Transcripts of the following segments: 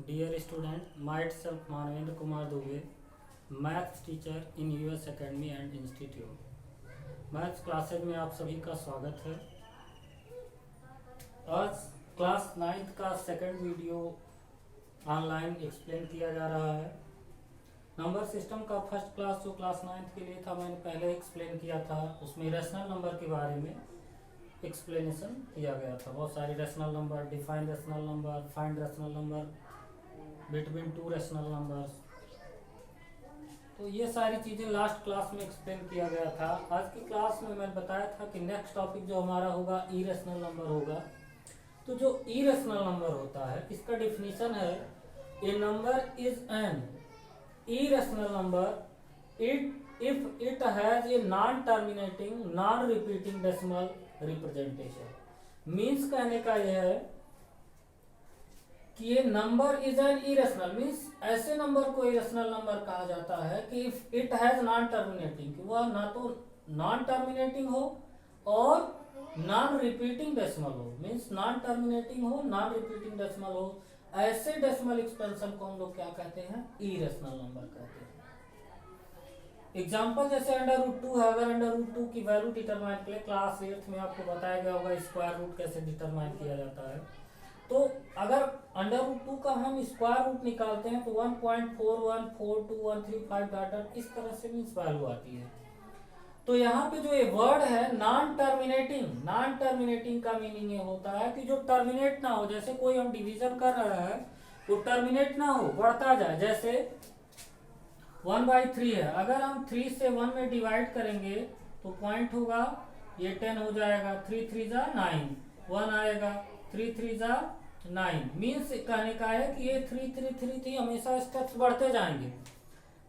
Dear student, myself Manvendra Kumar Dubey, maths teacher in US academy and institute. Maths classes में आप सभी का स्वागत है। आज क्लास 9th का सेकंड वीडियो ऑनलाइन एक्सप्लेन किया जा रहा है। नंबर सिस्टम का फर्स्ट क्लास जो क्लास 9th के लिए था मैंने पहले एक्सप्लेन किया था, उसमें रेशनल नंबर के बारे में एक्सप्लेनेशन किया गया था। बहुत सारी rational number, define rational number, find rational number, between two rational numbers, तो ये सारी चीज़ें लास्ट क्लास में एक्सप्लेन किया गया था। आज की क्लास में मैंने बताया था कि नेक्स्ट टॉपिक जो हमारा होगा इरेशनल नंबर होगा। तो जो इरेशनल नंबर होता है इसका डिफिनीशन है, a number is an irrational number if it has a non terminating non repeating decimal representation. Means कहने का यह है कि ये number is an irrational, means ऐसे नंबर को इरेशनल नंबर कहा जाता है कि if it has non terminating, कि वह ना तो नॉन टर्मिनेटिंग हो और नॉन रिपीटिंग डेसिमल हो। मीन्स नॉन टर्मिनेटिंग हो, नॉन रिपीटिंग डेसिमल हो, ऐसे डेसिमल एक्सपेंशन को हम लोग क्या कहते हैं, इरेशनल नंबर कहते हैं। एग्जाम्पल जैसे √2 है। अगर √2 की वैल्यू डिटरमाइन के लिए क्लास 8th में आपको बताया गया होगा स्क्वायर रूट कैसे डिटरमाइन किया जाता है। तो अगर √2 का हम स्क्वायर रूट निकालते हैं तो 1.414213 डॉट इस तरह से मीन्स वैल्यू आती है। तो यहाँ पे जो ये वर्ड है नॉन टर्मिनेटिंग, नॉन टर्मिनेटिंग का मीनिंग ये होता है कि जो टर्मिनेट ना हो। जैसे कोई हम डिवीजन कर रहे हैं वो टर्मिनेट ना हो, बढ़ता जाए। जैसे 1/3 है, अगर हम 3 से 1 में डिवाइड करेंगे तो पॉइंट होगा, ये 10 हो जाएगा, 3 3 जा 9, 1 आएगा, 3 3 जा 9। मीन्स कहने का है कि ये 3 3 3 3 हमेशा स्टेप्स बढ़ते जाएंगे।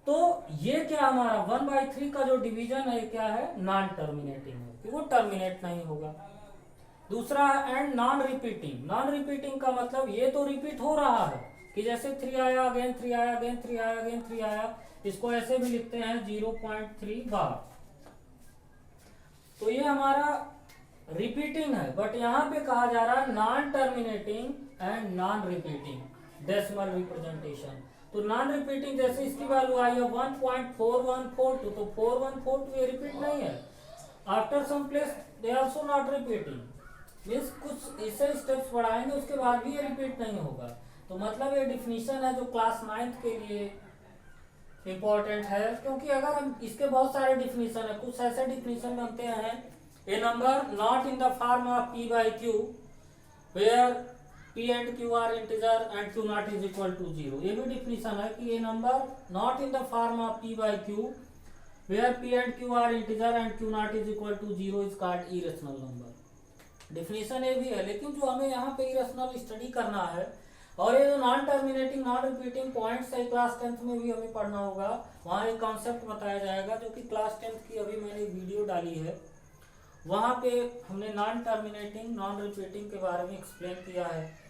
तो ये क्या हमारा 1/3 का जो डिवीजन है क्या है, नॉन टर्मिनेटिंग है, कि वो टर्मिनेट नहीं होगा। दूसरा है and non repeating. Non repeating का मतलब ये तो रिपीट हो रहा है कि जैसे 3 आया अगेन 3 आया अगेन 3 आया अगेन 3 आया, इसको ऐसे भी लिखते हैं 0.3 बार। तो ये हमारा रिपीटिंग है, बट यहाँ पे कहा जा रहा है non terminating and non repeating decimal representation. तो नॉन रिपीटिंग जैसे इसकी वैल्यू आई है 1.4142, तो 4142 ये रिपीट नहीं है। After some place they also not repeating, means कुछ ऐसे स्टेप्स बढ़ाएंगे उसके बाद भी ये रिपीट नहीं होगा। तो मतलब ये डिफिनीशन है जो क्लास 9th के लिए इंपॉर्टेंट है, क्योंकि अगर हम इसके बहुत सारे डिफिनीशन है, कुछ ऐसे डिफिनीशन बनते हैं, a number not in the form of p/q where p and q are integer and q not is equal to 0। ये भी डिफिनीशन है कि a number not in the form of p/q where p and q are integer and q not is equal to 0 is called irrational number. Definition ये भी है, लेकिन जो हमें यहाँ पे इरेशनल स्टडी करना है और ये जो non terminating non repeating points है क्लास 10th में भी हमें पढ़ना होगा। वहाँ एक कॉन्सेप्ट बताया जाएगा जो कि क्लास 10th की अभी मैंने वीडियो डाली है, वहाँ पे हमने नॉन टर्मिनेटिंग नॉन रिपीटिंग के बारे में एक्सप्लेन किया है।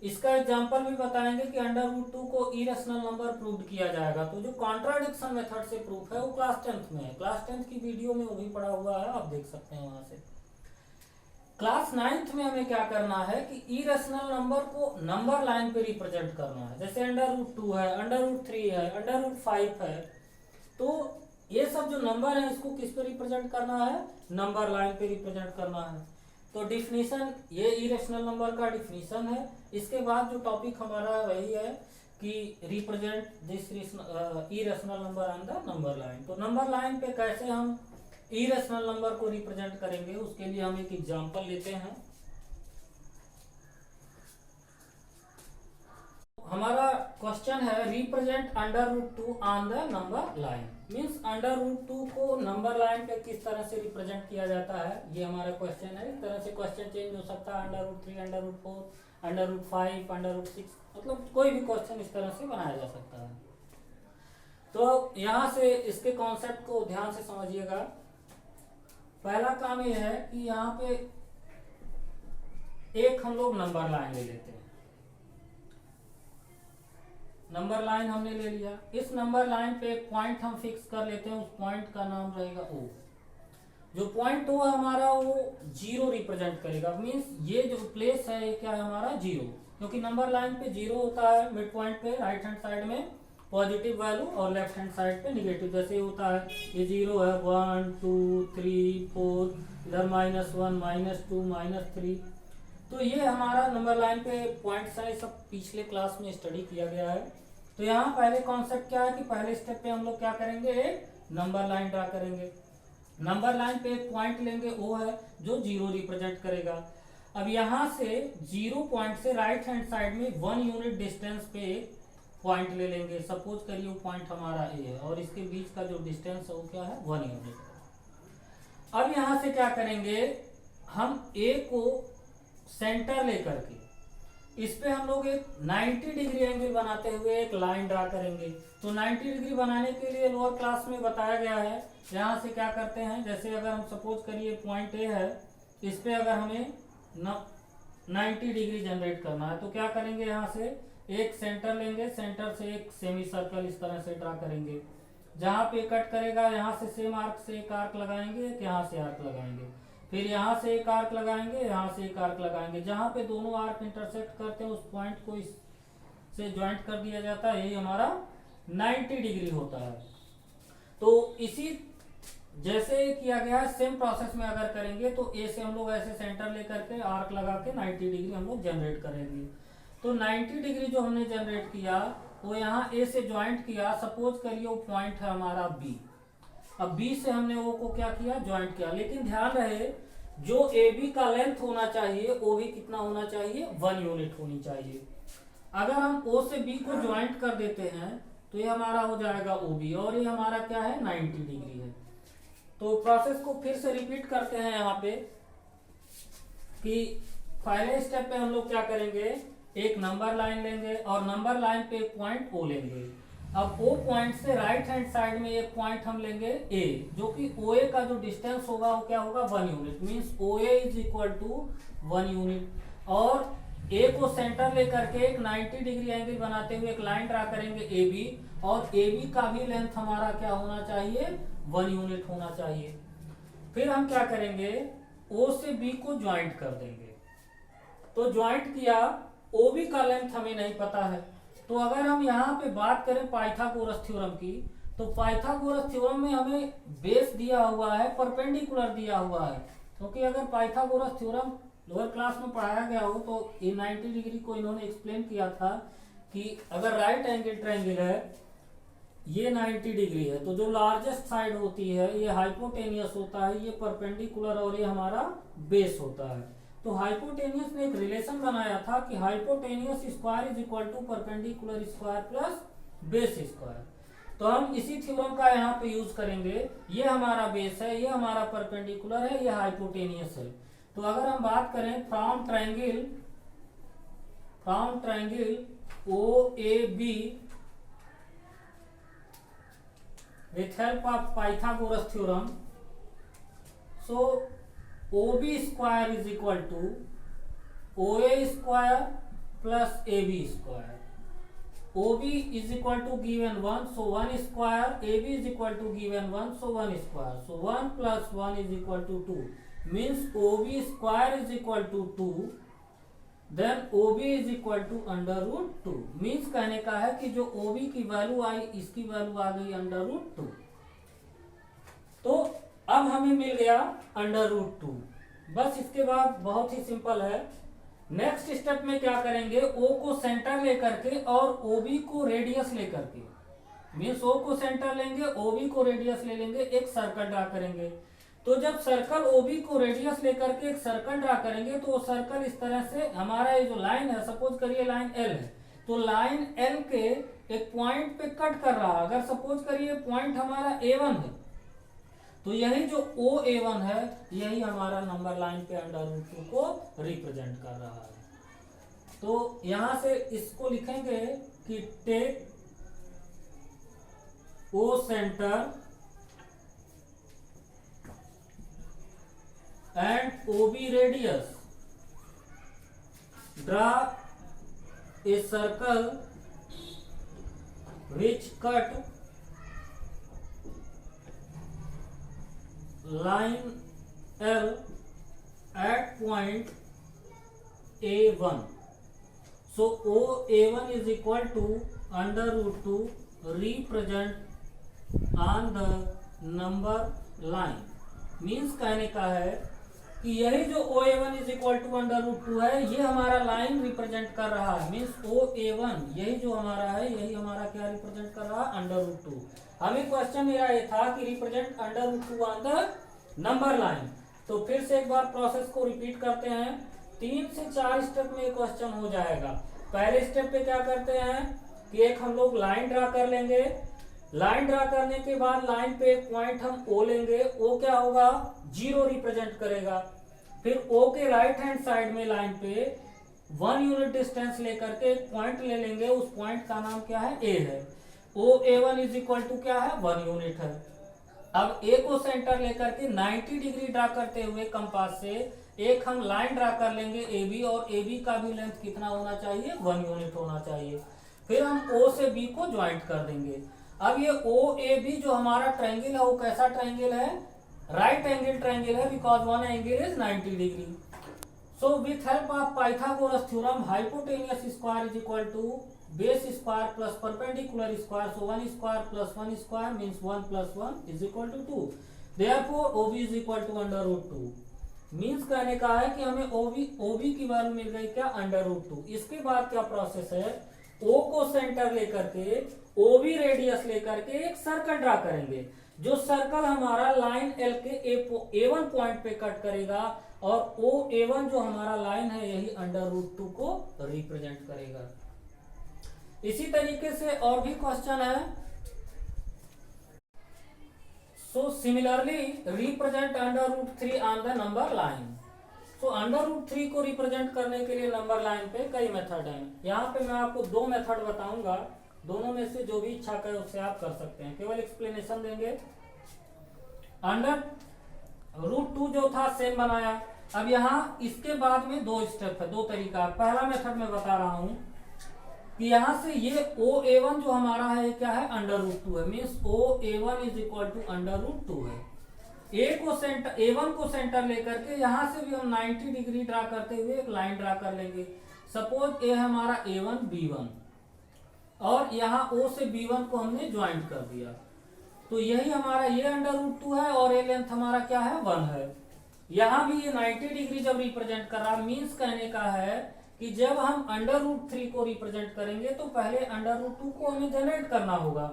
इसका एग्जांपल भी बताएंगे कि √2 को इरेशनल नंबर प्रूव किया जाएगा। तो जो कॉन्ट्राडिक्शन मेथड से प्रूफ है वो क्लास 10th में है। क्लास 10th की वीडियो में वो भी पड़ा हुआ है, आप देख सकते हैं वहां से। क्लास 9th में हमें क्या करना है कि इरेशनल नंबर को नंबर लाइन पे रिप्रेजेंट करना है। जैसे √2 है, √3 है, √5 है, तो ये सब जो नंबर है इसको किस पे रिप्रेजेंट करना है, नंबर लाइन पे रिप्रेजेंट करना है। तो डिफिनीशन ये इरेशनल नंबर का डिफिनीशन है। इसके बाद जो टॉपिक हमारा वही है कि represent this irrational number on the number line. तो नंबर लाइन पे कैसे हम इरेशनल नंबर को रिप्रेजेंट करेंगे, उसके लिए हम एक एग्जांपल लेते हैं। हमारा क्वेश्चन है represent √2 on the number line. Means √2 को नंबर लाइन पे किस तरह से रिप्रेजेंट किया जाता है, ये हमारा क्वेश्चन है। इस तरह से क्वेश्चन चेंज हो सकता है, √3, √4, √5, √6, मतलब कोई भी क्वेश्चन इस तरह से बनाया जा सकता है। तो यहाँ से इसके कॉन्सेप्ट को ध्यान से समझिएगा। पहला काम यह है कि यहाँ पे एक हम लोग नंबर लाइन ले लेते हैं। नंबर लाइन हमने ले लिया, इस नंबर लाइन पे एक पॉइंट हम फिक्स कर लेते हैं, उस पॉइंट का नाम रहेगा O। जो पॉइंट O है हमारा वो 0 रिप्रेजेंट करेगा। मीन्स ये जो प्लेस है ये क्या है हमारा 0। क्योंकि नंबर लाइन पे 0 होता है मिड पॉइंट पे राइट हैंड साइड में पॉजिटिव वैल्यू और लेफ्ट हैंड साइड पे निगेटिव, जैसे होता है ये 0 है 1 2 3 4, इधर -1 -2 -3। तो ये हमारा नंबर लाइन पे पॉइंट्स है, सब पिछले क्लास में स्टडी किया गया है। तो यहाँ पहले कॉन्सेप्ट क्या है कि पहले स्टेप पे हम लोग क्या करेंगे, एक नंबर लाइन ड्रा करेंगे। नंबर लाइन पे एक पॉइंट लेंगे, वो है जो 0 रिप्रेजेंट करेगा। अब यहाँ से 0 पॉइंट से राइट हैंड साइड में 1 यूनिट डिस्टेंस पे एक पॉइंट ले लेंगे। सपोज करिए वो पॉइंट हमारा ए है और इसके बीच का जो डिस्टेंस है वो क्या है, 1 यूनिट। अब यहाँ से क्या करेंगे, हम ए को सेंटर लेकर के इस पे हम लोग एक 90 डिग्री एंगल बनाते हुए एक लाइन ड्रा करेंगे। तो 90 डिग्री बनाने के लिए लोअर क्लास में बताया गया है। यहाँ से क्या करते हैं, जैसे अगर हम सपोज करिए पॉइंट ए है, इस पे अगर हमें 90 डिग्री जनरेट करना है तो क्या करेंगे, यहाँ से एक सेंटर लेंगे, सेंटर से एक सेमी सर्कल इस तरह से ड्रा करेंगे। जहाँ पे कट करेगा यहाँ से सेम आर्क से एक आर्क लगाएंगे, यहाँ से आर्क लगाएंगे, फिर यहाँ से एक आर्क लगाएंगे, यहाँ से एक आर्क लगाएंगे। जहाँ पे दोनों आर्क इंटरसेक्ट करते हैं उस पॉइंट को इस से ज्वाइंट कर दिया जाता है, यही हमारा 90 डिग्री होता है। तो इसी जैसे किया गया है सेम प्रोसेस में अगर करेंगे तो ए से हम लोग ऐसे सेंटर लेकर के आर्क लगा के 90 डिग्री हम लोग जनरेट करेंगे। तो 90 डिग्री जो हमने जनरेट किया वो यहाँ ए से ज्वाइंट किया। सपोज करिए वो पॉइंट है हमारा बी। अब बी से हमने ओ को क्या किया, ज्वाइंट किया। लेकिन ध्यान रहे जो ए बी का लेंथ होना चाहिए वो भी कितना होना चाहिए, 1 यूनिट होनी चाहिए। अगर हम ओ से बी को ज्वाइंट कर देते हैं तो ये हमारा हो जाएगा ओ बी और ये हमारा क्या है, 90 डिग्री है। तो प्रोसेस को फिर से रिपीट करते हैं यहाँ पे कि पहले स्टेप पे हम लोग क्या करेंगे, एक नंबर लाइन लेंगे और नंबर लाइन पे एक पॉइंट ओ लेंगे। अब ओ पॉइंट से राइट हैंड साइड में एक पॉइंट हम लेंगे ए, जो कि ओ ए का जो डिस्टेंस होगा वो क्या होगा, 1 unit. Means O A is equal to 1 unit. और ए को सेंटर लेकर के एक 90 डिग्री एंगल बनाते हुए एक लाइन ड्रा करेंगे ए बी, और ए बी का भी लेंथ हमारा क्या होना चाहिए, 1 यूनिट होना चाहिए। फिर हम क्या करेंगे, ओ से बी को ज्वाइंट कर देंगे। तो ज्वाइंट किया, ओ बी का लेंथ हमें नहीं पता है। तो अगर हम यहाँ पे बात करें पाइथागोरस थ्योरम की, तो पाइथागोरस थ्योरम में हमें बेस दिया हुआ है, परपेंडिकुलर दिया हुआ है। क्योंकि अगर पाइथागोरस थ्योरम लोअर क्लास में पढ़ाया गया हो तो ये 90 डिग्री को इन्होंने एक्सप्लेन किया था कि अगर राइट एंगल ट्रायंगल है, ये 90 डिग्री है, तो जो लार्जेस्ट साइड होती है ये हाइपोटेनियस होता है, ये परपेंडिकुलर और ये हमारा बेस होता है। तो हाइपोटेनियस ने एक रिलेशन बनाया था कि hypotenuse square is equal to perpendicular square plus base square. तो हम इसी थ्योरम का यहाँ पे यूज करेंगे। ये हमारा बेस है, ये हमारा परपेंडिकुलर है, ये हाइपोटेनियस है। तो अगर हम बात करें from triangle O A B with help of Pythagoras theorem, so OB square is equal to OA square plus AB square. OB is equal to given 1, so 1 square, AB is equal to given 1, so 1 square, so 1 plus 1 is equal to 2, means OB square is equal to 2, then OB is equal to √2। Means कहने का है कि जो OB की value आई इसकी value आ गई √2। तो अब हमें मिल गया √2। बस इसके बाद बहुत ही सिंपल है। नेक्स्ट स्टेप में क्या करेंगे, O को सेंटर लेकर के और OB को रेडियस लेकर के, मीन्स O को सेंटर लेंगे, OB को रेडियस ले लेंगे, एक सर्कल ड्रा करेंगे। तो जब सर्कल OB को रेडियस लेकर के एक सर्कल ड्रा करेंगे तो वो सर्कल इस तरह से, हमारा ये जो लाइन है, सपोज करिए लाइन L है, तो लाइन L के एक पॉइंट पे कट कर रहा है। अगर सपोज करिए पॉइंट हमारा A1 है, तो यही जो OA1 है यही हमारा नंबर लाइन पे √2 को रिप्रेजेंट कर रहा है। तो यहां से इसको लिखेंगे कि take O centre and OB radius, draw a circle which cut line L at point A1. So OA1 is equal to √2 represent on the number line. Means कहने का है कि यही जो OA1 इज इक्वल टू √2 है, ये हमारा line represent कर रहा है। मीन्स OA1 यही जो हमारा है, यही हमारा क्या रिप्रेजेंट कर रहा है, √2। हमें क्वेश्चन मेरा ये था कि represent √2 on the number line. तो फिर से एक बार प्रोसेस को रिपीट करते हैं। 3 से 4 स्टेप में क्वेश्चन हो जाएगा। पहले स्टेप पे क्या करते हैं कि एक हम लोग लाइन ड्रा कर लेंगे। लाइन ड्रा करने के बाद लाइन पे एक पॉइंट हम O लेंगे। O क्या होगा, 0 रिप्रेजेंट करेगा। फिर O के राइट हैंड साइड में लाइन पे 1 यूनिट डिस्टेंस लेकर के एक पॉइंट ले लेंगे। उस पॉइंट का नाम क्या है, A है। OA1 इज इक्वल टू क्या है, 1 यूनिट है। अब A को सेंटर लेकर के 90 डिग्री ड्रा करते हुए कंपास से एक हम लाइन ड्रा कर लेंगे AB, और AB का भी लेंथ कितना होना चाहिए, 1 यूनिट होना चाहिए। फिर हम O से B को ज्वाइंट कर देंगे। अब ये OAB जो हमारा ट्रायंगल है, वो कैसा ट्रायंगल है, राइट एंगल ट्रायंगल है, because one angle is 90 degree. So with help of Pythagoras theorem, hypotenuse square is equal to base square plus perpendicular square. So 1 square plus 1 square means 1 plus 1 is equal to 2। Therefore OB is equal to √2। Means कहने का है कि हमें OB की value मिल गई क्या, √2। इसके बाद क्या प्रोसेस है, O को सेंटर लेकर के OB रेडियस लेकर के एक सर्कल ड्रा करेंगे। जो सर्कल हमारा लाइन L के A1 पॉइंट पे कट करेगा, और OA1 जो हमारा लाइन है, यही √2 को रिप्रेजेंट करेगा। इसी तरीके से और भी क्वेश्चन है। So similarly represent √3 on the number line. So √3 को रिप्रेजेंट करने के लिए नंबर लाइन पे कई मेथड हैं। यहाँ पे मैं आपको 2 मेथड बताऊंगा, दोनों में से जो भी इच्छा करे उससे आप कर सकते हैं। केवल एक्सप्लेनेशन देंगे। √2 जो था सेम बनाया। अब यहाँ इसके बाद में 2 स्टेप है, 2 तरीका। पहला मेथड मैं बता रहा हूं कि यहाँ से ये OA1 जो हमारा है क्या है, √2 है। Means OA1 is equal to √2 है। A1 को सेंटर लेकर के यहाँ से भी हम 90 डिग्री ड्रा करते हुए एक लाइन ड्रा कर लेंगे। सपोज A हमारा A1 B1, और यहाँ O से B1 को हमने ज्वाइंट कर दिया। तो यही हमारा ये √2 है, और ये लेंथ हमारा क्या है, 1 है। यहाँ भी ये 90 डिग्री जब रिप्रेजेंट कर रहा, मीन्स कहने का है कि जब हम √3 को रिप्रेजेंट करेंगे तो पहले √2 को हमें जनरेट करना होगा।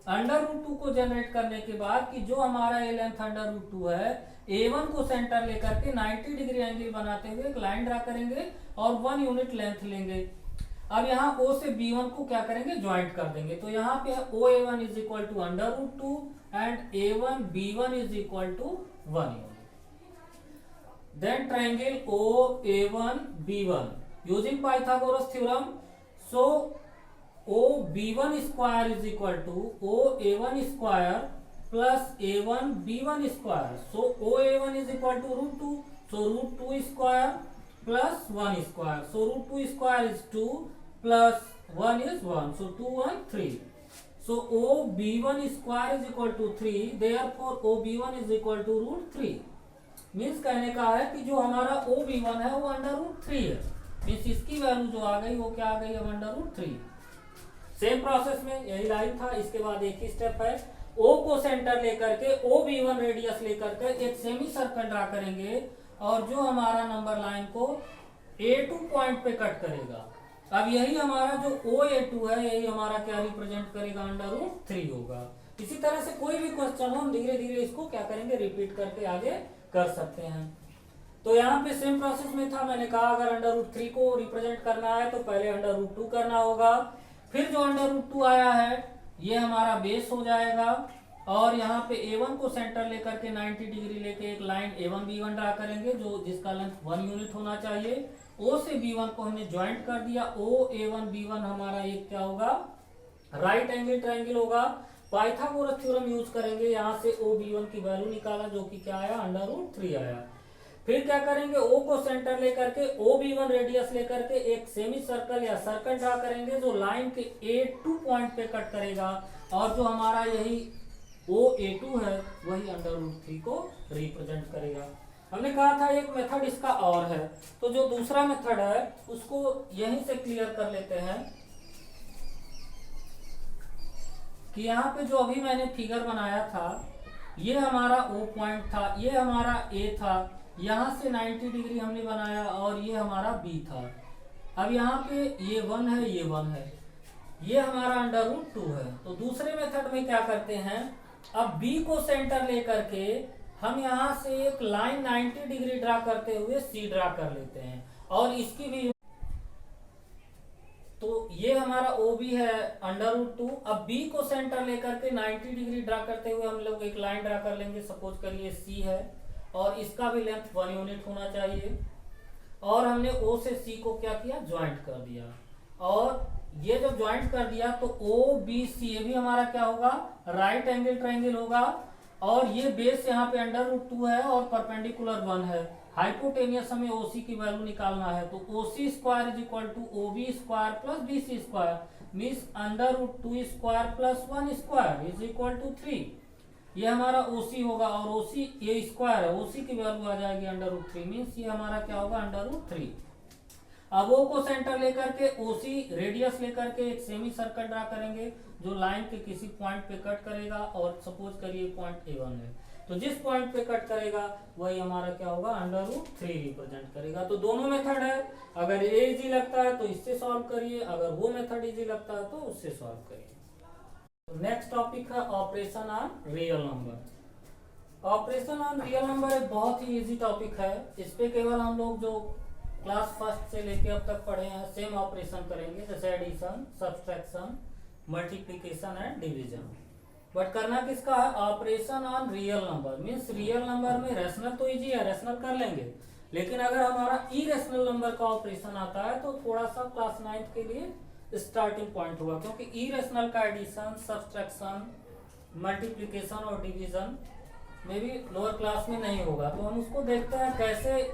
√2 को जनरेट करने के बाद कि जो हमारा ये लेंथ √2 है, A1 को सेंटर लेकर के 90 डिग्री एंगल बनाते हुए एक लाइन ड्रा करेंगे और 1 यूनिट लेंथ लेंगे। अब यहाँ O से B1 को क्या करेंगे, ज्वाइंट कर देंगे। तो यहाँ पे OA1 is equal to √2 and A1 B1 is equal to 1 unit. Then triangle OA1 B1 using Pythagoras theorem. So OB1 square is equal to OA1 square plus A1 B1 square. So OA1 is equal to √2. So √2 square plus 1 square. So √2 square is 2 plus 1 is 1. So 2 1 3. So OB1 square is equal to 3. Therefore OB1 is equal to √3. Means कहने का है कि जो हमारा OB1 है वो √3 है। Means इसकी वैल्यू जो आ गई वो क्या आ गई, अब √3। सेम प्रोसेस में यही लाइन था। इसके बाद एक ही स्टेप है, O को सेंटर लेकर के OB1 रेडियस लेकर के एक सेमी सर्कल ड्रा करेंगे, और जो हमारा नंबर लाइन को A2 पॉइंट पे कट करेगा। अब यही हमारा जो OA2 है, यही हमारा क्या रिप्रेजेंट करेगा, √3 होगा। इसी तरह से कोई भी क्वेश्चन हो, हम धीरे धीरे इसको क्या करेंगे, रिपीट करके आगे कर सकते हैं। तो यहाँ पे सेम प्रोसेस में था। मैंने कहा अगर √3 को रिप्रेजेंट करना है तो पहले √2 करना होगा। फिर जो √2 आया है ये हमारा बेस हो जाएगा, और यहाँ पे A1 को सेंटर लेकर के 90 डिग्री लेके एक लाइन A1 B1 ड्रा करेंगे, जो जिसका लेंथ 1 यूनिट होना चाहिए। O से B1 को हमने ज्वाइंट कर दिया। OA1 B1 हमारा एक क्या होगा, राइट एंगल ट्रायंगल होगा। पाइथागोरस थ्योरम यूज करेंगे, यहाँ से OB1 की वैल्यू निकाला, जो कि क्या आया, √3 आया। फिर क्या करेंगे, O को सेंटर लेकर के OB1 रेडियस लेकर के एक सेमी सर्कल या सर्कल ड्रा करेंगे, जो लाइन के A2 पॉइंट पे कट करेगा, और जो हमारा यही OA2 है वही √3 को रिप्रेजेंट करेगा। हमने कहा था एक मेथड इसका और है, तो जो दूसरा मेथड है उसको यहीं से क्लियर कर लेते हैं कि यहाँ पे जो अभी मैंने फिगर बनाया था, ये हमारा O पॉइंट था, ये हमारा A था, यहाँ से 90 डिग्री हमने बनाया और ये हमारा B था। अब यहाँ पे ये 1 है, ये 1 है, ये हमारा √2 है। तो दूसरे मेथड में क्या करते हैं, अब B को सेंटर लेकर के हम यहाँ से एक लाइन 90 डिग्री ड्रा करते हुए C ड्रा कर लेते हैं और इसकी भी, तो ये हमारा OB है √2। अब B को सेंटर लेकर के 90 डिग्री ड्रा करते हुए हम लोग एक लाइन ड्रा कर लेंगे, सपोज करिए C है और इसका भी लेंथ 1 यूनिट होना चाहिए। और हमने O से C को क्या किया, ज्वाइंट कर दिया, और ये जब ज्वाइंट कर दिया तो OBC ये भी हमारा क्या होगा, राइट एंगल ट्रायंगल होगा। और ये बेस यहाँ पे √2 है और परपेंडिकुलर 1 है। हाइपोटेनियस हमें OC की वैल्यू निकालना है, तो OC square is equal to OB square plus BC square means √2 square plus 1 square is equal to 3। ये हमारा OC होगा और OC ये स्क्वायर है, OC की वैल्यू आ जाएगी √3 मीन्स ये हमारा क्या होगा, √3। अब O को सेंटर लेकर के OC रेडियस लेकर के एक सेमी सर्कल ड्रा करेंगे जो लाइन के किसी पॉइंट पे कट करेगा, और सपोज करिए पॉइंट A1 है, तो जिस पॉइंट पे कट करेगा वही हमारा क्या होगा, √3 रिप्रेजेंट करेगा। तो दोनों मेथड है, अगर ये इजी लगता है तो इससे सॉल्व करिए, अगर वो मेथड इजी लगता है तो उससे सॉल्व करिए। नेक्स्ट टॉपिक है operation on real number. Operation on real number एक बहुत ही इजी टॉपिक है। इस पे केवल हम लोग जो क्लास फर्स्ट से लेके अब तक पढ़े हैं सेम ऑपरेशन करेंगे, जैसे addition, subtraction, multiplication and division. But करना किसका है, operation on real number. Means real number में रेशनल तो इजी है, रेशनल कर लेंगे, लेकिन अगर हमारा इरेशनल नंबर का ऑपरेशन आता है तो थोड़ा सा क्लास 9 के लिए स्टार्टिंग पॉइंट होगा, क्योंकि इरेशनल का एडिशन, सब्सट्रैक्शन, मल्टीप्लिकेशन और डिवीजन में भी लोअर क्लास में नहीं होगा। तो हम उसको देखते हैं कैसे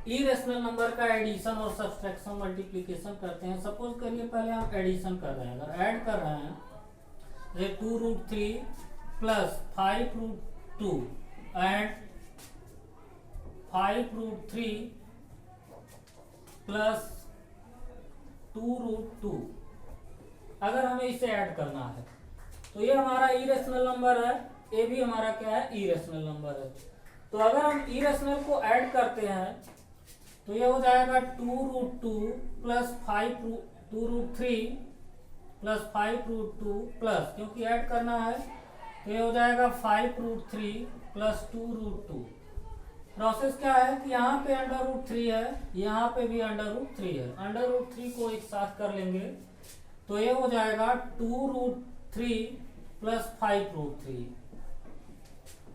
इरेशनल नंबर का एडिशन और सब्सट्रैक्शन, मल्टीप्लिकेशन करते हैं। सपोज करिए पहले हम एडिशन कर रहे हैं, अगर ऐड कर रहे हैं ये 2√3 प्लस 5√2 एंड 5√3 प्लस 2√2, अगर हमें इसे ऐड करना है तो ये हमारा इरेशनल नंबर है, ये भी हमारा क्या है, इरेशनल नंबर है। तो अगर हम इरेशनल को ऐड करते हैं तो ये हो जाएगा 2√2 प्लस 2√3 प्लस 5√2 प्लस, क्योंकि ऐड करना है तो ये हो जाएगा 5√3 प्लस 2√2। प्रोसेस क्या है कि यहाँ पे √3 है, यहाँ पे भी √3 है, √3 को एक साथ कर लेंगे तो ये हो जाएगा 2√3 प्लस 5√3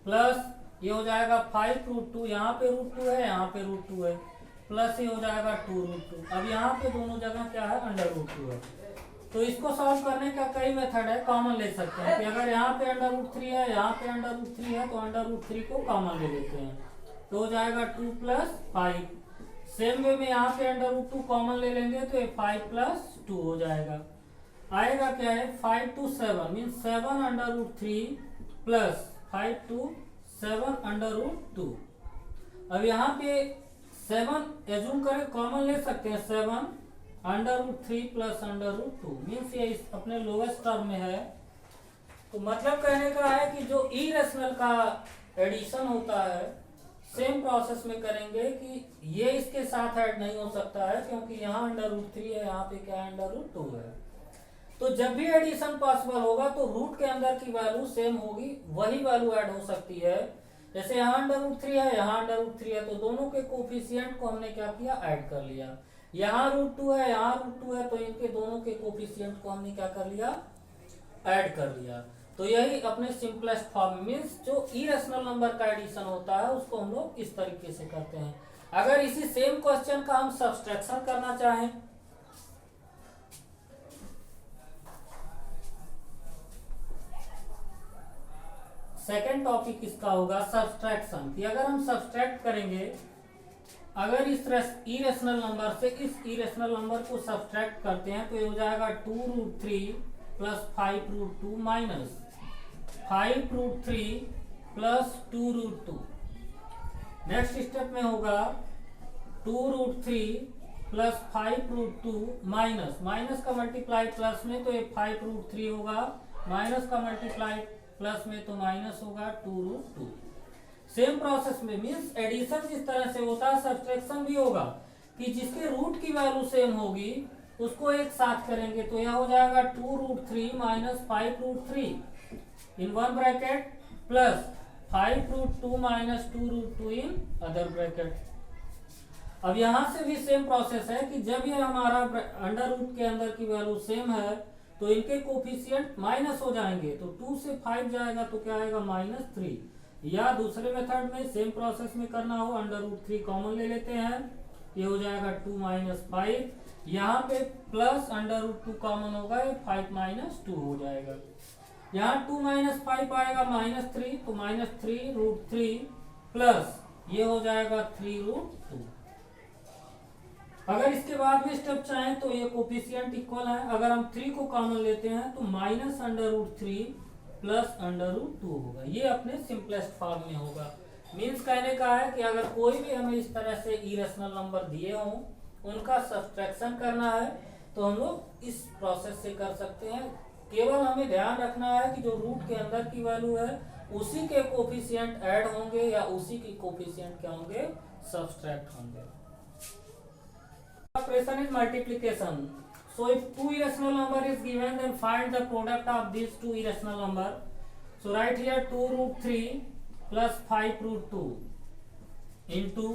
प्लस ये हो जाएगा 5√2, यहाँ पे √2 है, यहाँ पे √2 है, प्लस ये हो जाएगा 2√2। अब यहाँ पे दोनों जगह क्या है, √2 है। तो इसको सॉल्व करने का कई मेथड है, कॉमन ले सकते हैं कि अगर यहाँ पे √3 है, यहाँ पे √3 है, तो √3 को कॉमन ले लेते हैं तो हो जाएगा 2 प्लस 5। सेम वे में यहाँ पे √2 कॉमन ले लेंगे तो ये 5 प्लस 2 हो जाएगा। आएगा क्या है, 5 to 7 मीन्स 7 √3 प्लस 5 to 7 √2। अब यहाँ पे 7 एज्यूम करें, कॉमन ले सकते हैं, 7 √3 प्लस √2 मीन्स ये अपने लोवेस्ट टर्म में है। तो मतलब कहने का है कि जो इरेशनल का एडिशन होता है सेम प्रोसेस में करेंगे कि ये इसके साथ ऐड नहीं हो सकता है, क्योंकि यहाँ √3 है, यहाँ पे क्या है, √2 है। तो जब भी एडिशन पॉसिबल होगा तो रूट के अंदर की वैल्यू सेम होगी, वही वैल्यू ऐड हो सकती है। जैसे यहाँ √3 है, यहाँ √3 है, तो दोनों के कोफिशिएंट को हमने क्या किया, ऐड कर लिया। यहाँ √2 है, यहाँ √2 है, तो इनके दोनों के कोफिशिएंट को हमने क्या कर लिया, ऐड कर लिया। तो यही अपने सिंपलेस्ट फॉर्म मीन्स जो इरेशनल नंबर का एडिशन होता है उसको हम लोग इस तरीके से करते हैं। अगर इसी सेम क्वेश्चन का हम सब्सट्रैक्शन करना चाहें, सेकेंड टॉपिक इसका होगा सब्सट्रैक्शन, कि अगर हम सब्सट्रैक्ट करेंगे, अगर इस इरेशनल नंबर से इस इरेशनल नंबर को सब्सट्रैक्ट करते हैं तो ये हो जाएगा 2√3 plus 5√2 minus 5√3 plus 2√2। Next step में होगा 2√3 प्लस 5√2 माइनस, माइनस का मल्टीप्लाई प्लस में तो ये 5√3 होगा, माइनस का मल्टीप्लाई प्लस में तो माइनस होगा 2√2। सेम प्रोसेस में मीन्स एडिशन जिस तरह से होता है सब्ट्रैक्शन भी होगा कि जिसके रूट की वैल्यू सेम होगी उसको एक साथ करेंगे। तो यह हो जाएगा 2√3 minus 5√3 in one bracket plus 5√2 minus 2√2 in other bracket. अब यहां से भी सेम प्रोसेस है कि जब ये हमारा अंडर रूट के अंदर की वैल्यू सेम है तो इनके कोफिशिएंट माइनस हो जाएंगे। तो 2 से 5 जाएगा तो क्या आएगा -3। या दूसरे मेथड में सेम प्रोसेस में करना हो, अंडर रूट 3 कॉमन ले लेते हैं, ये हो जाएगा 2 - 5, यहाँ पे प्लस अंडर रूट 2 कॉमन होगा, ये 5 - 2 हो जाएगा। यहाँ 2 - 5 आएगा -3, तो -3√3 प्लस ये हो जाएगा 3√2। अगर इसके बाद भी स्टेप चाहें तो ये कोफिशिएंट इक्वल है। अगर हम 3 को कॉमन लेते हैं तो -√3 प्लस √2 होगा। ये अपने सिंपलेस्ट फॉर्म में होगा। मीन्स कहने का है कि अगर कोई भी हमें इस तरह से इरेशनल नंबर दिए हों, उनका सब्ट्रैक्शन करना है तो हम लोग इस प्रोसेस से कर सकते हैं। केवल हमें ध्यान रखना है कि जो रूट के अंदर की वैल्यू है उसी के कोफिशिएंट ऐड होंगे या उसी के कोफिशिएंट क्या होंगे, सब्ट्रैक्ट होंगे। Operation is multiplication. So if two irrational number is given, then find the product of these two irrational number. So write here 2√3 plus 5√2 into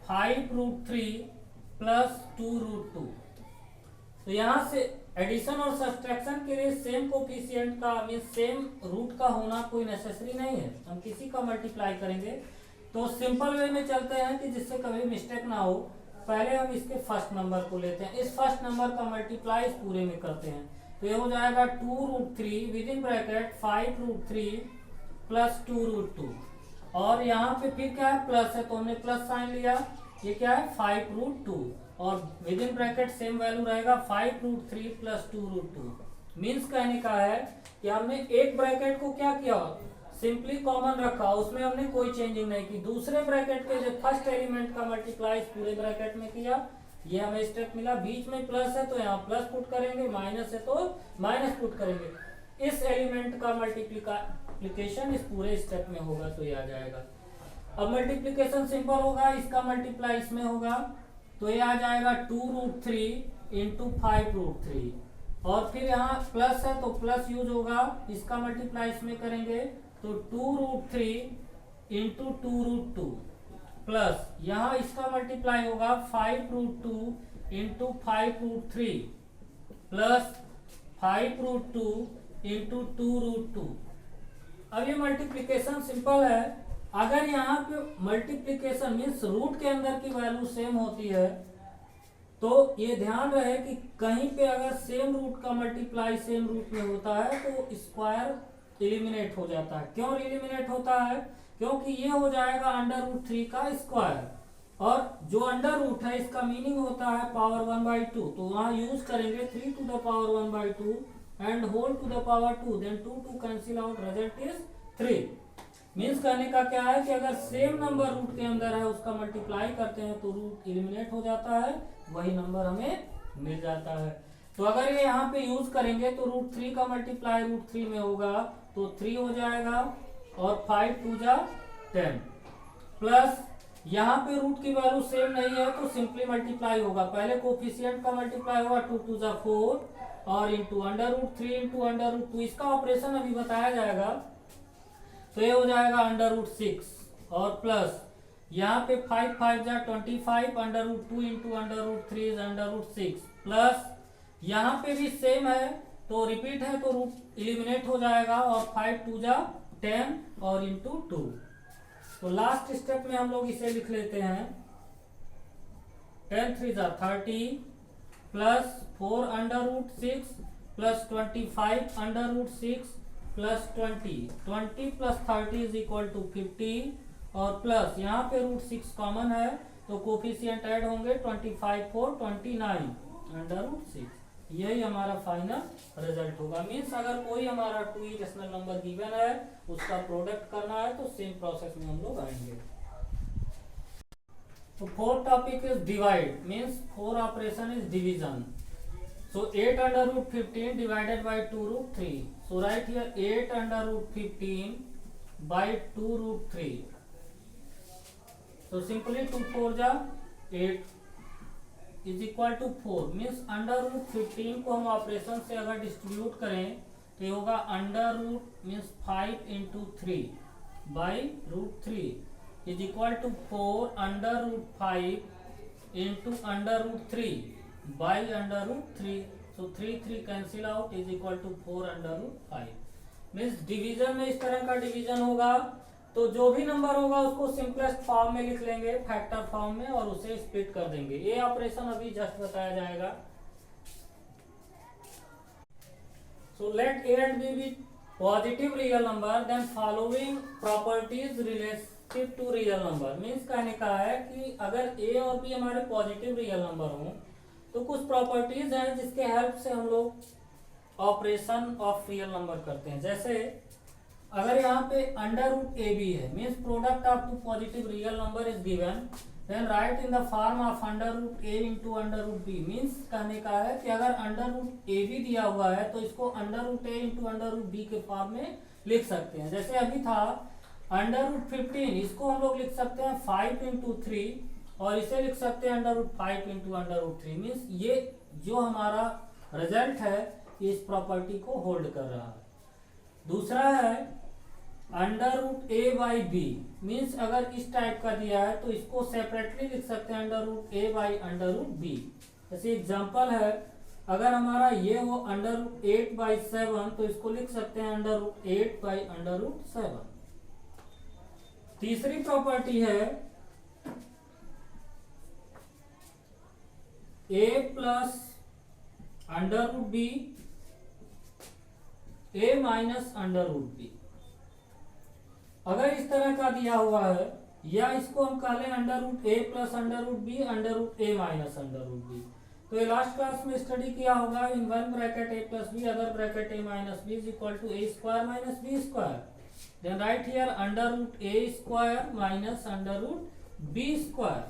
5√3 plus 2√2. तो यहाँ से एडिशन और सब्ट्रैक्शन के लिए सेम कोफिशिएंट का मीन सेम रूट का होना कोई नेसेसरी नहीं है, हम किसी का मल्टीप्लाई करेंगे। तो सिंपल वे में चलते हैं कि जिससे कभी मिस्टेक ना हो। पहले हम इसके फर्स्ट नंबर को लेते हैं, इस फर्स्ट नंबर का मल्टीप्लाई इस पूरे में करते हैं। तो ये हो जाएगा 2√3 विद इन ब्रैकेट 5√3 प्लस 2√2 और यहाँ पे फिर क्या है प्लस है तो हमने प्लस साइन लिया। ये क्या है 5√2 और with in bracket same value रहेगा 5√3 प्लस 2√2। मीन्स कहने का है कि हमने एक ब्रैकेट को क्या किया, सिंपली कॉमन रखा, उसमें हमने कोई चेंजिंग नहीं की। दूसरे ब्रैकेट के जो फर्स्ट एलिमेंट का मल्टीप्लाई पूरे ब्रैकेट में किया, ये हमें स्टेप मिला। बीच में प्लस है तो यहाँ प्लस पुट करेंगे, माइनस है तो माइनस पुट करेंगे। इस एलिमेंट का मल्टीप्लिकेशन इस पूरे स्टेप में होगा तो ये आ जाएगा। अब मल्टीप्लिकेशन सिंपल होगा, इसका मल्टीप्लाई इसमें होगा तो ये आ जाएगा 2√3 इंटू 5√3 और फिर यहाँ प्लस है तो प्लस यूज होगा, इसका मल्टीप्लाई इसमें करेंगे तो 2√3 इंटू 2√2 प्लस यहाँ इसका मल्टीप्लाई होगा 5√2 इंटू 5√3 प्लस 5√2 इंटू 2√2। अब ये मल्टीप्लिकेशन सिंपल है। अगर यहाँ पे मल्टीप्लिकेशन मीन्स रूट के अंदर की वैल्यू सेम होती है तो ये ध्यान रहे कि कहीं पे अगर सेम रूट का मल्टीप्लाई सेम रूट में होता है तो स्क्वायर एलिमिनेट हो जाता है। क्यों एलिमिनेट होता है, क्योंकि ये हो जाएगा अंडर रूट 3 का स्क्वायर और जो अंडर रूट है इसका मीनिंग होता है पावर 1/2। तो वहां यूज करेंगे 3 to the power 1/2 and whole to the power 2, then 2 cancel out, result is 3। Means कहने का क्या है कि अगर सेम नंबर रूट के अंदर है उसका मल्टीप्लाई करते हैं तो रूट एलिमिनेट हो जाता है, वही नंबर हमें मिल जाता है। तो अगर ये यहाँ पे यूज करेंगे तो √3 का मल्टीप्लाई √3 में होगा तो 3 हो जाएगा और 5 2 जा 10 प्लस यहाँ पे रूट की वैल्यू सेम नहीं है तो सिंपली मल्टीप्लाई होगा। पहले कोफिशिएंट का मल्टीप्लाई होगा 2 2 जा 4 और into under root 3 into under root 2, इसका ऑपरेशन अभी बताया जाएगा। तो ये हो जाएगा √6 और प्लस यहाँ पे 5 5 जा 25 under root 2 into under root 3 is under plus यहाँ पे भी सेम है तो रिपीट है तो रूट एलिमिनेट हो जाएगा और 5 2 जा 10 और इंटू 2। तो लास्ट स्टेप में हम लोग इसे लिख लेते हैं 10 3 जा 30 plus 4 under plus 25 under plus 20 plus 30 is equal to 50 और प्लस यहाँ पे √6 कॉमन है तो कोफिशिएंट ऐड होंगे 25 4 29 अंडर√6। यही हमारा फाइनल रिजल्ट होगा। मीन्स अगर कोई हमारा 2 इरेशनल नंबर गिवन है उसका प्रोडक्ट करना है तो सेम प्रोसेस में हम लोग आएंगे। So fourth topic is divide, means four operation is division. So 8 under root 15 divided by 2 root 3. So write here 8 under root 15 by 2 root 3. So simply 2 4 जा 8 is equal to 4, means under root 15 को हम operation से अगर distribute करें तो ये होगा under root means 5 into 3 by root 3 is equal to 4 under root 5 into under root 3 by under root 3. So 3 cancel out is equal to 4 under root 5. Means division में इस तरह का डिवीजन होगा तो जो भी नंबर होगा उसको सिंपलेस्ट फॉर्म में लिख लेंगे, फैक्टर फॉर्म में, और उसे स्प्लिट कर देंगे. ये ऑपरेशन अभी जस्ट बताया जाएगा. So let a and b be positive real number, then following properties relative to real number. Means कहने का है कि अगर ए और बी हमारे पॉजिटिव रियल नंबर हों तो कुछ प्रॉपर्टीज हैं जिसके हेल्प से हम लोग ऑपरेशन ऑफ रियल नंबर करते हैं. जैसे अगर यहाँ पे अंडर रूट ए बी है, means product of two positive real number is given, then write in the form of under root a into under root b. Means कहने का है कि अगर अंडर रूट ए बी दिया हुआ है तो इसको under root a into under root B के फॉर्म में लिख सकते हैं. जैसे अभी था अंडर रूट 15, इसको हम लोग लिख सकते हैं 5 इंटू 3 और इसे लिख सकते हैं under root 5 into under root 3. Means ये जो हमारा रिजल्ट है इस प्रॉपर्टी को होल्ड कर रहा है. दूसरा है under root a by b. Means अगर इस टाइप का दिया है तो इसको सेपरेटली लिख सकते हैं under root a by under root b. जैसे एग्जांपल है अगर हमारा ये हो अंडर रूट 8 बाई 7 तो इसको लिख सकते हैं under root 8 by under root 7. तीसरी प्रॉपर्टी है a plus under root b a minus under root b. अगर इस तरह का दिया हुआ है या इसको हम कह लें under root a plus under root b under root a minus under root b. तो ये लास्ट क्लास में स्टडी किया होगा. In one bracket a plus b other bracket a minus b is equal to a square minus b square. Then write here under root a square minus under root b square.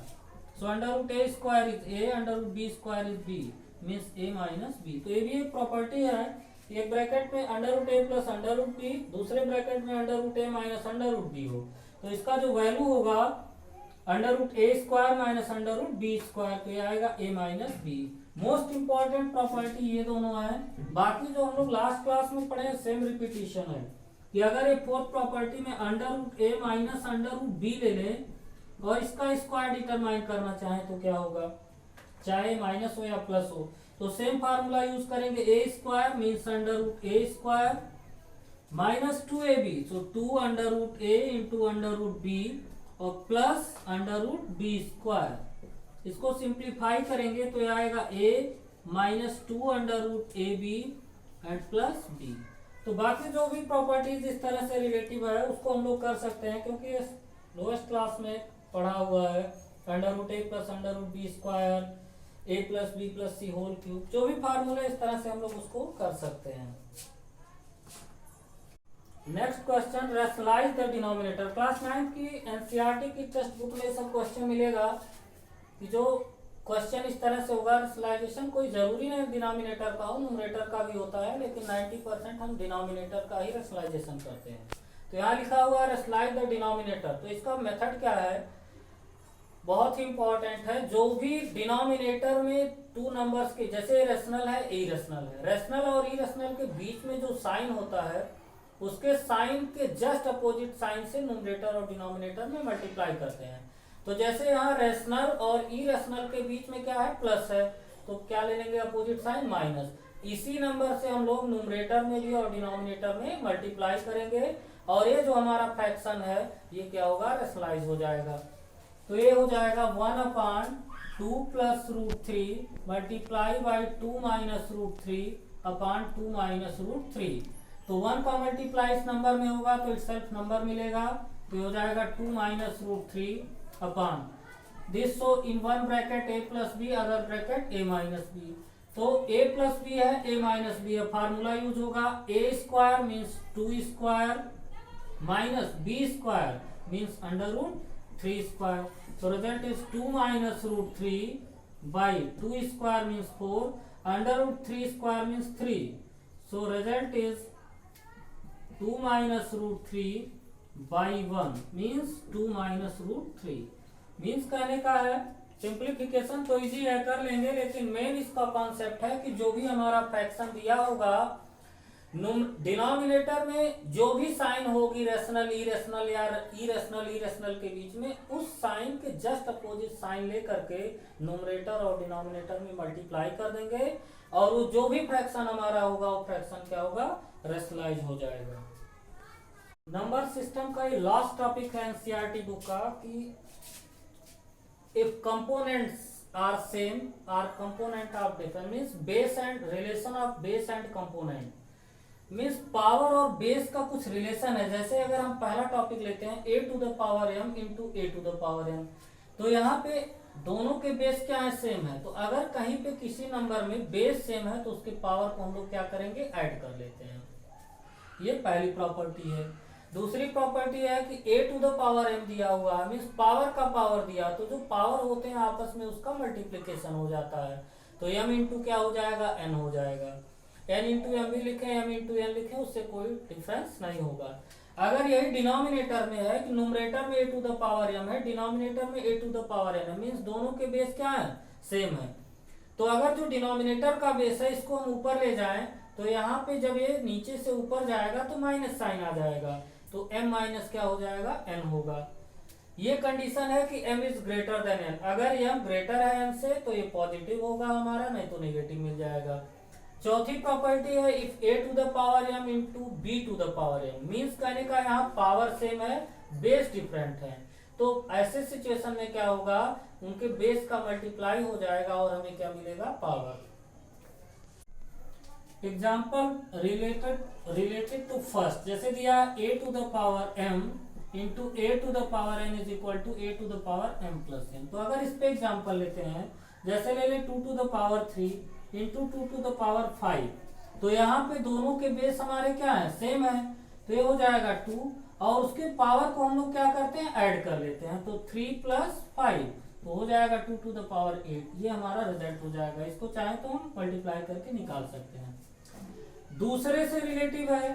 So under root a square is a under root b square is B, means a minus b. तो ये भी एक property है. एक bracket में under root a plus under root b, दूसरे bracket में under root a minus under root b हो तो इसका जो वैल्यू होगा under root a square minus under root b square, तो ये आएगा a minus b. Most important property ये दोनों है. बाकी जो हम लोग लास्ट क्लास में पढ़े सेम रिपीटिशन है कि अगर ये फोर्थ प्रॉपर्टी में under root a minus under root B ले लें और इसका स्क्वायर डिटरमाइन करना चाहें तो क्या होगा, चाहे माइनस हो या प्लस हो. तो सेम फार्मूला यूज करेंगे. A square means under root a square minus 2ab, so 2 under root a into under root b और plus under root b square. इसको सिंप्लीफाई करेंगे तो यह आएगा a minus 2 under root a b and plus b. तो बाकी जो भी प्रॉपर्टीज इस तरह से रिलेटिव है उसको हम लोग कर सकते हैं क्योंकि लोएस्ट क्लास में पढ़ा हुआ है. Under root a plus under root b square a plus b plus c whole cube, जो भी फार्मूला इस तरह से हम लोग उसको कर सकते हैं. Next question, rationalise the denominator. Class 9 की एनसीईआरटी की टेक्स्ट बुक में सब क्वेश्चन मिलेगा कि जो क्वेश्चन इस तरह से होगा. रैशनलाइजेशन कोई जरूरी नहीं डिनोमिनेटर का हो, न्यूमरेटर का भी होता है, लेकिन 90% हम डिनोमिनेटर का ही रैशनलाइजेशन करते हैं. तो यहाँ लिखा हुआ है रैशनलाइज द डिनोमिनेटर. तो इसका मेथड क्या है, बहुत ही इंपॉर्टेंट है. जो भी डिनोमिनेटर में टू नंबर्स के, जैसे रेशनल है इरेशनल है, रेशनल और इरेशनल के बीच में जो साइन होता है उसके साइन के जस्ट अपोजिट साइन से न्यूमरेटर और डिनोमिनेटर में मल्टीप्लाई करते हैं. तो जैसे यहाँ रेशनल और इरेशनल के बीच में क्या है, प्लस है, तो क्या ले लेंगे अपोजिट साइन माइनस. इसी नंबर से हम लोग न्यूमरेटर में भी और डिनोमिनेटर में मल्टीप्लाई करेंगे और ये जो हमारा फ्रैक्शन है ये क्या होगा, रेशनलाइज हो जाएगा. तो ये हो जाएगा 1/2 plus root 3 multiply by 2 minus root 3 upon 2 minus root 3. तो 1 का मल्टीप्लाई इस नंबर में होगा तो इटसेल्फ नंबर मिलेगा. तो हो जाएगा 2 minus root 3 upon this. So in one bracket a plus b other bracket a minus b. तो ए प्लस बी है, ए माइनस बी है, फार्मूला यूज होगा a square means 2 square minus b square means under root 3 square. So result is 2 minus root 3 by 2 square means 4. Under root 3 square means 3. So result is 2 minus root 3 by 1 means 2 minus root 3. Means कहने का है simplification तो easy है, कर लेंगे, लेकिन main इसका concept है कि जो भी हमारा फ्रैक्शन दिया होगा डिनोमिनेटर में जो भी साइन होगी रेशनल इरेशनल या इरेशनल के बीच में, उस साइन के जस्ट अपोजिट साइन लेकर के न्यूमरेटर और डिनोमिनेटर में मल्टीप्लाई कर देंगे और वो जो भी फ्रैक्शन हमारा होगा वो फ्रैक्शन क्या होगा, रेशनलाइज हो जाएगा। नंबर सिस्टम का ये लास्ट टॉपिक है एनसीईआरटी बुक का कि if components are same or component of different means base and relation of base and component means power और बेस का कुछ रिलेशन है। जैसे अगर हम पहला टॉपिक लेते हैं a to the power m into a to the power m, तो यहाँ पे दोनों के बेस क्या है, सेम है। तो अगर कहीं पे किसी नंबर में बेस सेम है तो उसके पावर को हम लोग क्या करेंगे, ऐड कर लेते हैं। ये पहली प्रॉपर्टी है। दूसरी प्रॉपर्टी है कि a to the power m दिया हुआ है मीन्स पावर का पावर दिया, तो जो पावर होते हैं आपस में उसका मल्टीप्लिकेशन हो जाता है, तो m इंटू क्या हो जाएगा, n हो जाएगा। n इंटू एम भी लिखे, m इंटू n लिखे, उससे कोई डिफरेंस नहीं होगा। अगर यही डिनोमिनेटर में है कि न्यूमरेटर में a to the power m है, डिनोमिनेटर में a to the power n है, मीन्स दोनों के बेस क्या है, सेम है। तो अगर जो डिनोमिनेटर का बेस है इसको हम ऊपर ले जाएं तो यहाँ पे जब ये नीचे से ऊपर जाएगा तो माइनस साइन आ जाएगा, तो m माइनस क्या हो जाएगा, n होगा। ये कंडीशन है कि m is greater than n। अगर m ग्रेटर है n से तो ये पॉजिटिव होगा हमारा, नहीं तो नेगेटिव मिल जाएगा। चौथी प्रॉपर्टी है if a to the power m into b to the power m, means कहने का यहाँ पावर सेम है, बेस डिफरेंट है, तो ऐसे सिचुएशन में क्या होगा, उनके बेस का मल्टीप्लाई हो जाएगा और हमें क्या मिलेगा, power. Example related to first, जैसे दिया a to the power m into a to the power n is equal to a to the power m plus n। तो अगर इस पे एग्जाम्पल लेते हैं, जैसे ले लें 2 to the power 3 into 2 to the power 5, तो यहाँ पे दोनों के बेस हमारे क्या है, सेम है, तो ये हो जाएगा 2 और उसके पावर को हम लोग क्या करते हैं, ऐड कर लेते हैं, तो 3 प्लस 5 तो हो जाएगा 2 टू द पावर 8। ये हमारा रिजल्ट हो जाएगा। इसको चाहे तो हम मल्टीप्लाई करके निकाल सकते हैं। दूसरे से रिलेटिव है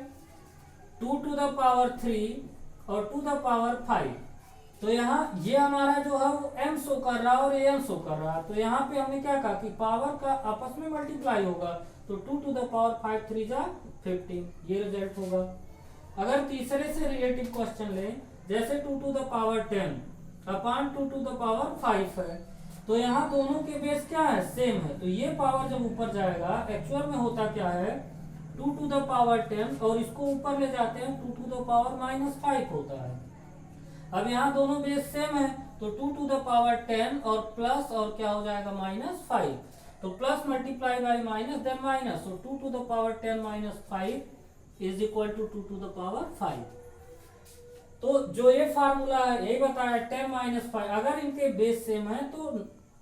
2 टू द पावर 3 और 2 द पावर 5, तो यहाँ ये हमारा जो है वो m शो कर रहा है और ये n शो कर रहा है, तो यहाँ पे हमने क्या कहा कि पावर का आपस में मल्टीप्लाई होगा, तो 2 टू द पावर 5 3 जा 15, ये रिजल्ट होगा। अगर तीसरे से रिलेटिव क्वेश्चन लें, जैसे 2 to the power 10 upon 2 to the power 5 है, तो यहाँ दोनों के बेस क्या है, सेम है, तो ये पावर जब ऊपर जाएगा, एक्चुअल में होता क्या है 2 टू द पावर 10 और इसको ऊपर ले जाते हैं 2 टू द पावर -5 होता है। अब यहाँ दोनों बेस सेम है, तो 2 टू द पावर 10 और प्लस और क्या हो जाएगा -5, तो plus multiply by minus then minus, तो 2 to the power 10 5 is equal to 2 to the power 5। तो जो ये फार्मूला है यही बताया 10 5, अगर इनके बेस सेम है तो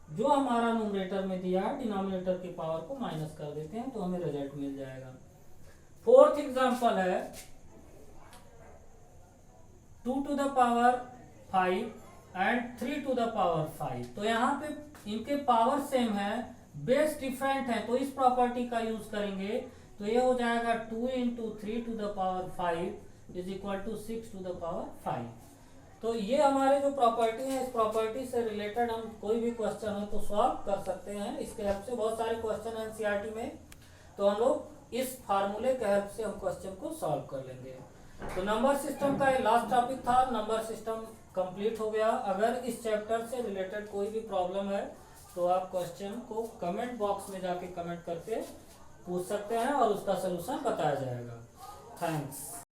जो हमारा न्यूमरेटर में दिया है डिनोमिनेटर की पावर को माइनस कर देते हैं, तो हमें रिजल्ट मिल जाएगा। फोर्थ एग्जांपल है 2 to the power 5 and 3 to the power 5, तो यहाँ पे इनके पावर सेम है, बेस डिफरेंट है, तो इस प्रॉपर्टी का यूज करेंगे, तो ये हो जाएगा 2 into 3 to the power 5 is equal to 6 to the power 5। तो ये हमारे जो प्रॉपर्टी है, इस प्रॉपर्टी से रिलेटेड हम कोई भी क्वेश्चन हो तो सॉल्व कर सकते हैं। इसके हेल्प से बहुत सारे क्वेश्चन है एनसीईआरटी में, तो हम लोग इस फार्मूले के हेल्प से हम क्वेश्चन को सॉल्व कर लेंगे। तो नंबर सिस्टम का ये लास्ट टॉपिक था, नंबर सिस्टम कंप्लीट हो गया। अगर इस चैप्टर से रिलेटेड कोई भी प्रॉब्लम है तो आप क्वेश्चन को कमेंट बॉक्स में जाके कमेंट करके पूछ सकते हैं और उसका सलूशन बताया जाएगा। थैंक्स।